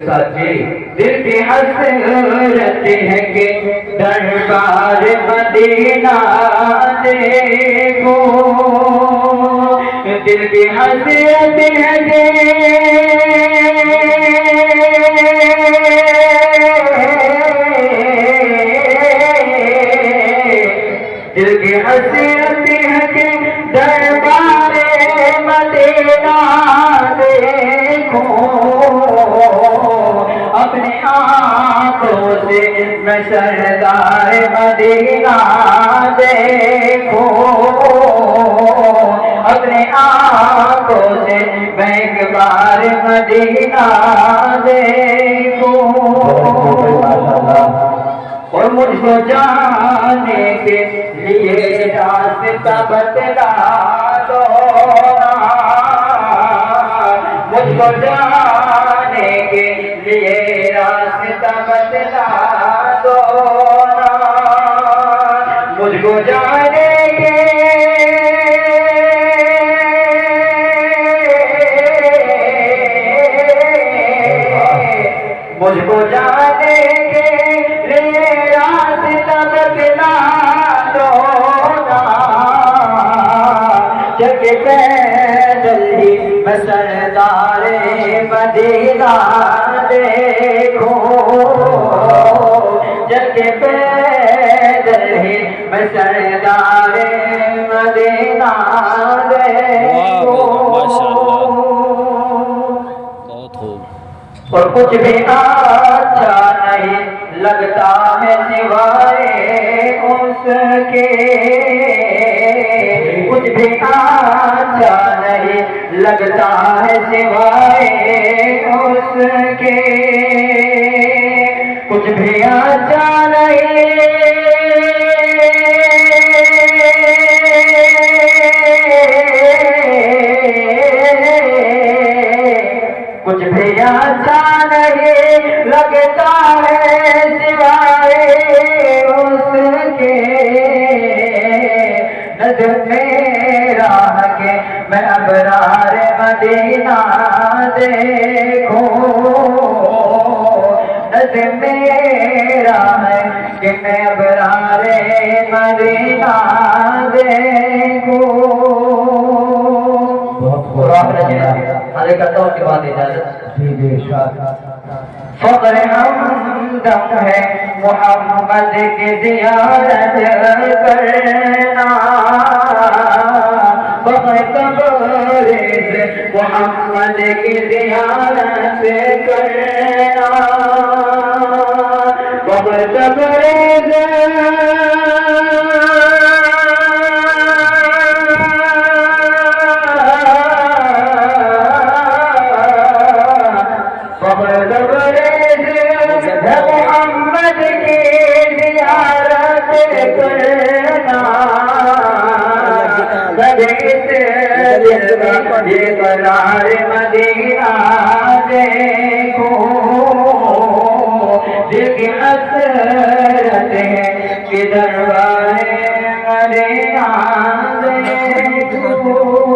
ساتھی دل کی حسرت ہے کہ دربار مدینہ دیکھو، دل کی حسرت ہے کہ دل کی حسرت ہے کہ دربار مدینہ دیکھو، اپنے آنکھوں سے میں سردار مدینہ دیکھو، اپنے آنکھوں سے میں ایک بار مدینہ دیکھو، اور مجھ کو جانے کے لیے راستہ بتلا دو، مجھ کو جانے کے لیے راستہ بتلا دو، مجھ کو جانے کے مجھ کو جانے کے لیے راستہ بتلا دو، جگ پیدل ہی میں سردار مدینہ دیکھو، جگ پیدل ہی میں سردار مدینہ دیکھو، اور کچھ بھی اچھا نہیں لگتا ہے سوائے اس کے، کچھ بھی اچھا نہیں لگتا ہے سوائے اس کے، کچھ بھی اچھا نہیں کچھ بھی اچھا نہیں لگتا ہے سوائے اس کے، نظر میرا ہے کہ میں ابرار مدینہ دیکھوں، نظر میرا ہے کہ میں ابرار مدینہ دیکھوں، آگے کرتا ہوں کے بعد اجازت۔ فخر ہمدم ہے محمد کی زیارت کرنا، فخر تبریز محمد کی زیارت کرنا، فخر تبریز محمد کی زیارت کرنا، یہ قرار مدینہ دیکھو، دل کی حسرت ہے کہ دربار مدینہ دیکھو۔